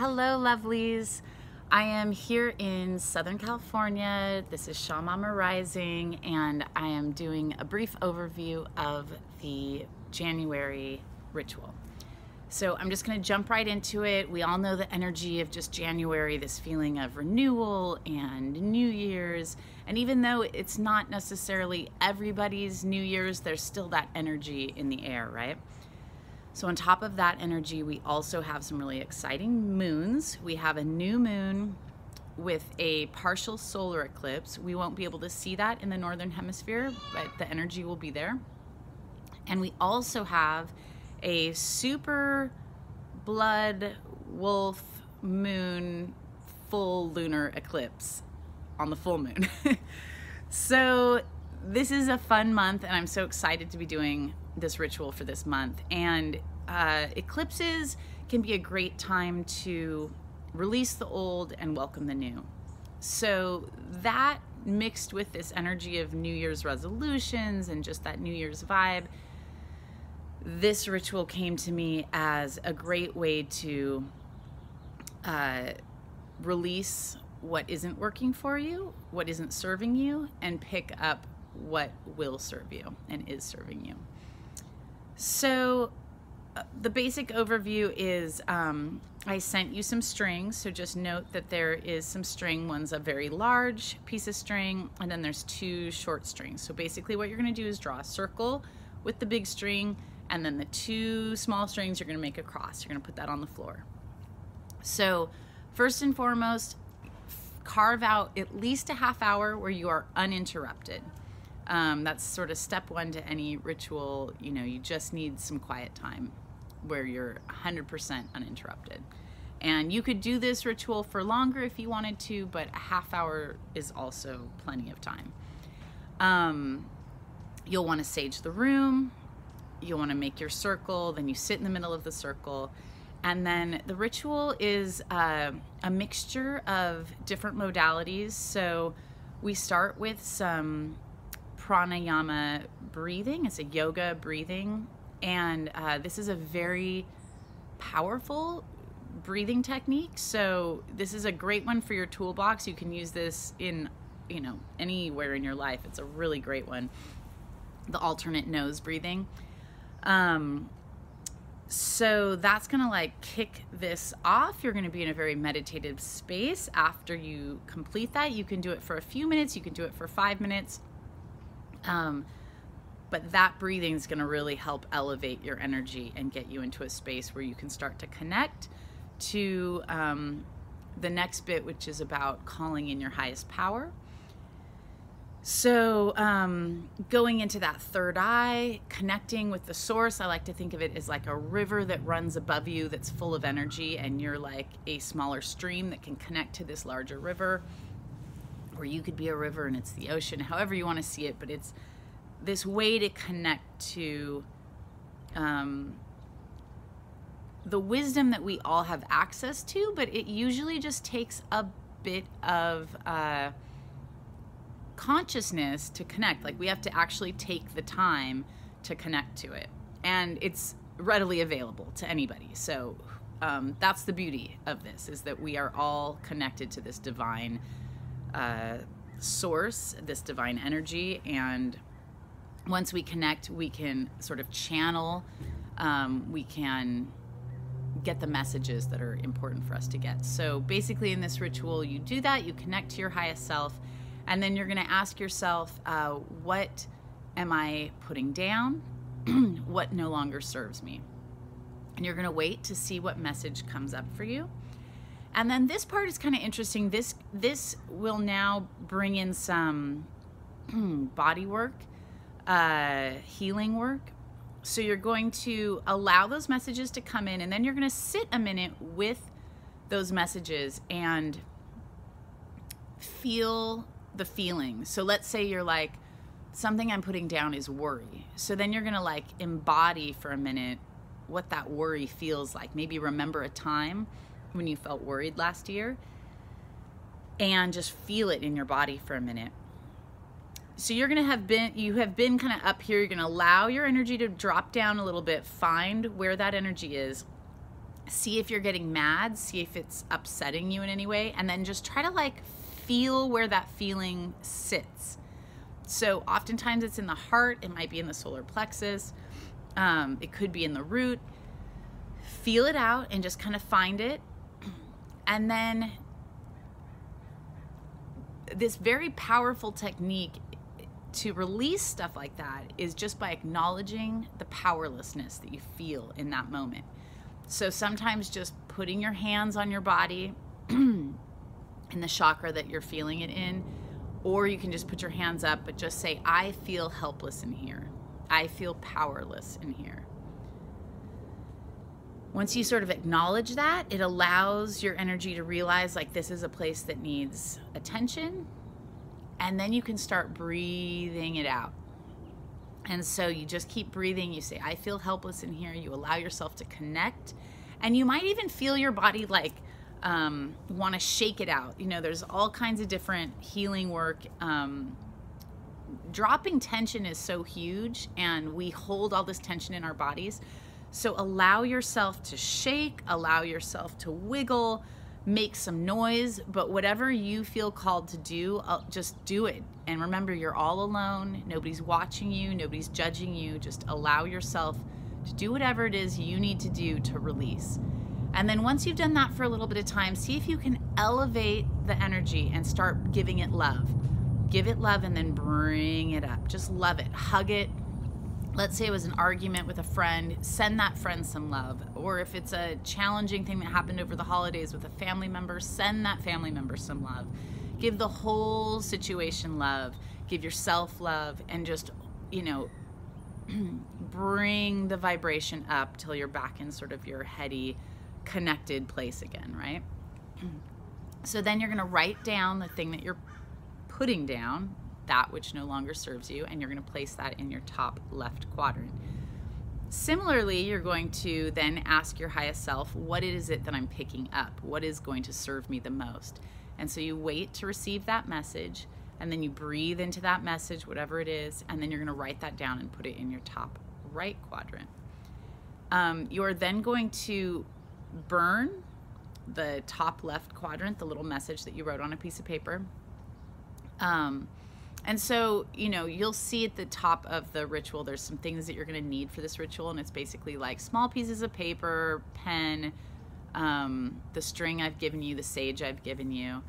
Hello, lovelies. I am here in Southern California. This is Shaw Mama Rising, and I am doing a brief overview of the January ritual. So I'm just going to jump right into it. We all know the energy of just January, this feeling of renewal and New Year's. And even though it's not necessarily everybody's New Year's, there's still that energy in the air, right? So on top of that energy, we also have some really exciting moons. We have a new moon with a partial solar eclipse. We won't be able to see that in the Northern Hemisphere, but the energy will be there. And we also have a super blood wolf moon full lunar eclipse on the full moon. So this is a fun month, and I'm so excited to be doing this ritual for this month. And eclipses can be a great time to release the old and welcome the new. So that mixed with this energy of New Year's resolutions and just that New Year's vibe, this ritual came to me as a great way to release what isn't working for you, what isn't serving you, and pick up what will serve you and is serving you. So the basic overview is I sent you some strings, so just note that there is some string. One's a very large piece of string, and then there's two short strings. So basically what you're going to do is draw a circle with the big string, and then the two small strings you're going to make a cross. You're going to put that on the floor. So first and foremost, carve out at least a half hour where you are uninterrupted. That's sort of step one to any ritual. You know, you just need some quiet time where you're 100% uninterrupted. And you could do this ritual for longer if you wanted to, but a half hour is also plenty of time. You'll want to sage the room. You'll want to make your circle. Then you sit in the middle of the circle. And then the ritual is a mixture of different modalities. So we start with some pranayama breathing. It's a yoga breathing, and this is a very powerful breathing technique. So this is a great one for your toolbox. You can use this in, you know, anywhere in your life. It's a really great one. The alternate nose breathing. So that's gonna like kick this off. You're gonna be in a very meditative space. After you complete that, you can do it for a few minutes. You can do it for 5 minutes. But that breathing is going to really help elevate your energy and get you into a space where you can start to connect to the next bit, which is about calling in your highest power. So going into that third eye, connecting with the source. I like to think of it as like a river that runs above you that's full of energy, and you're like a smaller stream that can connect to this larger river. Or you could be a river and it's the ocean, however you want to see it, but it's this way to connect to the wisdom that we all have access to, but it usually just takes a bit of consciousness to connect. Like, we have to actually take the time to connect to it, and it's readily available to anybody. So that's the beauty of this, is that we are all connected to this divine source, this divine energy, and once we connect, we can sort of channel, we can get the messages that are important for us to get. So basically in this ritual, you do that, you connect to your highest self, and then you're going to ask yourself, what am I putting down? What no longer serves me? And you're going to wait to see what message comes up for you. And then this part is kind of interesting. This will now bring in some body work, healing work. So you're going to allow those messages to come in, and then you're going to sit a minute with those messages and feel the feeling. So let's say you're like, something I'm putting down is worry. So then you're going to like embody for a minute what that worry feels like. Maybe remember a time when you felt worried last year, and just feel it in your body for a minute. So you have been kind of up here. You're going to allow your energy to drop down a little bit, find where that energy is, See if you're getting mad, see if it's upsetting you in any way, and then just try to like feel where that feeling sits. So oftentimes it's in the heart, it might be in the solar plexus, it could be in the root. Feel it out and just kind of find it. And then this very powerful technique to release stuff like that is just by acknowledging the powerlessness that you feel in that moment. So sometimes just putting your hands on your body in the chakra that you're feeling it in, or you can just put your hands up, but just say, I feel helpless in here. I feel powerless in here. Once you sort of acknowledge that, it allows your energy to realize like this is a place that needs attention, and then you can start breathing it out. And so you just keep breathing. You say, I feel helpless in here. You allow yourself to connect, and you might even feel your body like want to shake it out. You know, there's all kinds of different healing work. Dropping tension is so huge, and we hold all this tension in our bodies. So allow yourself to shake, allow yourself to wiggle, make some noise, but whatever you feel called to do, just do it. And remember, you're all alone. Nobody's watching you. Nobody's judging you. Just allow yourself to do whatever it is you need to do to release. And then once you've done that for a little bit of time, see if you can elevate the energy and start giving it love. Give it love and then bring it up. Just love it. Hug it. Let's say it was an argument with a friend, send that friend some love. Or if it's a challenging thing that happened over the holidays with a family member, send that family member some love. Give the whole situation love. Give yourself love, and just, you know, bring the vibration up till you're back in sort of your heady, connected place again, right? So then you're gonna write down the thing that you're putting down, that which no longer serves you, and you're going to place that in your top left quadrant. Similarly, you're going to then ask your highest self, what is it that I'm picking up? What is going to serve me the most? And so you wait to receive that message, and then you breathe into that message, whatever it is, and then you're going to write that down and put it in your top right quadrant. You're then going to burn the top left quadrant, the little message that you wrote on a piece of paper. And so, you know, you'll see at the top of the ritual, there's some things that you're going to need for this ritual. And it's basically like small pieces of paper, pen, the string I've given you, the sage I've given you.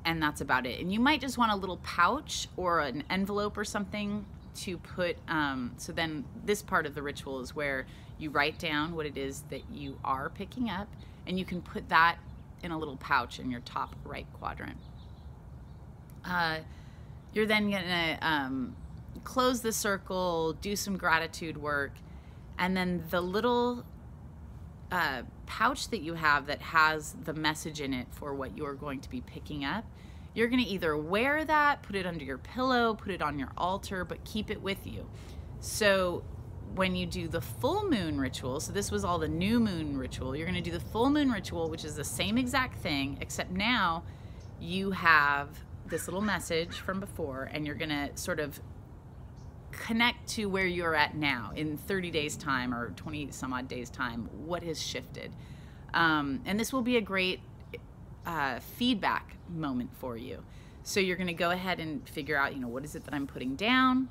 And that's about it. And you might just want a little pouch or an envelope or something to put, so then this part of the ritual is where you write down what it is that you are picking up, and you can put that in a little pouch in your top right quadrant. You're then gonna close the circle, do some gratitude work, and then the little pouch that you have that has the message in it for what you're going to be picking up, you're gonna either wear that, put it under your pillow, put it on your altar, but keep it with you. So when you do the full moon ritual, so this was all the new moon ritual, you're gonna do the full moon ritual, which is the same exact thing, except now you have this little message from before, and you're gonna sort of connect to where you're at now in 30 days time or 20 some odd days time. What has shifted? And this will be a great feedback moment for you. So you're gonna go ahead and figure out, you know, what is it that I'm putting down,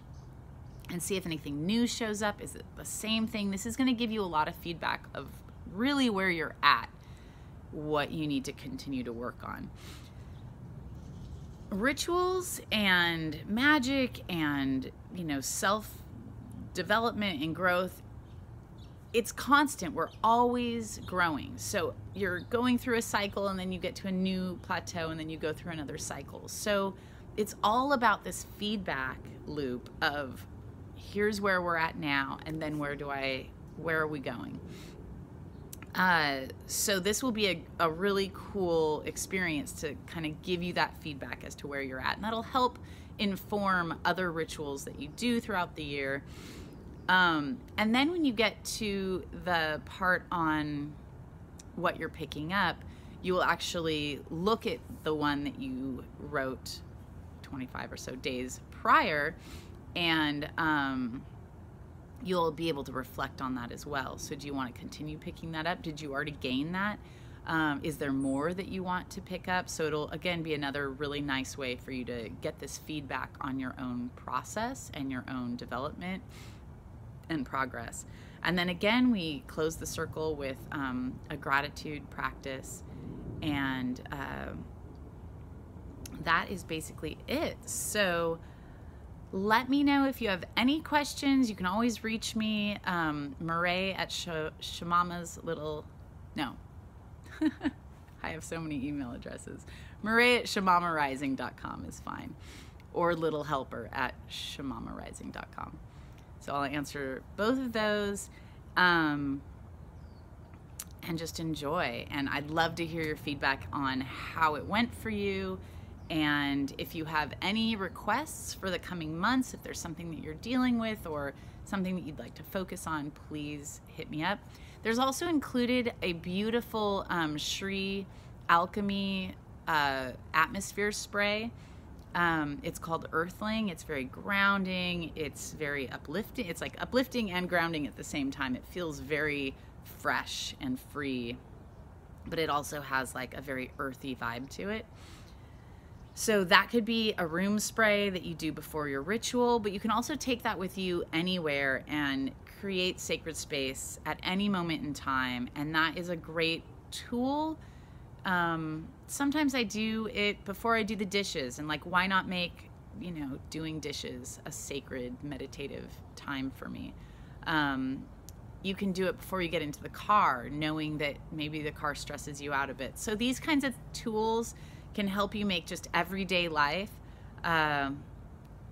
and see if anything new shows up. Is it the same thing? This is gonna give you a lot of feedback of really where you're at, what you need to continue to work on. Rituals and magic and, you know, self-development and growth, it's constant. We're always growing. So you're going through a cycle, and then you get to a new plateau, and then you go through another cycle. So it's all about this feedback loop of here's where we're at now, and then where are we going? So this will be a really cool experience to kind of give you that feedback as to where you're at. And that'll help inform other rituals that you do throughout the year. And then when you get to the part on what you're picking up, you will actually look at the one that you wrote 25 or so days prior, and you'll be able to reflect on that as well. So do you want to continue picking that up? Did you already gain that? Is there more that you want to pick up? So it'll, again, be another really nice way for you to get this feedback on your own process and your own development and progress. And then again, we close the circle with a gratitude practice, and that is basically it. So let me know if you have any questions. You can always reach me, Murray at Shamama's little, no, I have so many email addresses. Murray at shamamarising.com is fine, or littlehelper at shamamarising.com. So I'll answer both of those, and just enjoy. And I'd love to hear your feedback on how it went for you. And if you have any requests for the coming months, if there's something that you're dealing with or something that you'd like to focus on, please hit me up. There's also included a beautiful Shri Alchemy atmosphere spray. It's called Earthling. It's very grounding. It's very uplifting. It's like uplifting and grounding at the same time. It feels very fresh and free, but it also has like a very earthy vibe to it. So that could be a room spray that you do before your ritual, but you can also take that with you anywhere and create sacred space at any moment in time. And that is a great tool. Sometimes I do it before I do the dishes, and like, why not make, you know, doing dishes a sacred meditative time for me? You can do it before you get into the car, knowing that maybe the car stresses you out a bit. So these kinds of tools can help you make just everyday life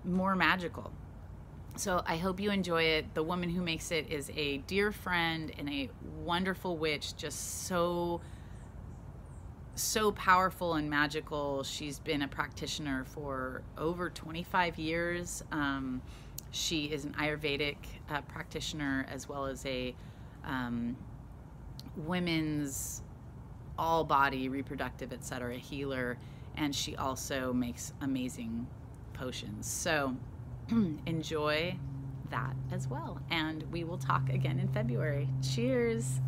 more magical. So I hope you enjoy it. The woman who makes it is a dear friend and a wonderful witch, just so powerful and magical. She's been a practitioner for over 25 years. She is an Ayurvedic practitioner, as well as a women's all body, reproductive, etc. healer, and she also makes amazing potions. So enjoy that as well, and we will talk again in February. Cheers.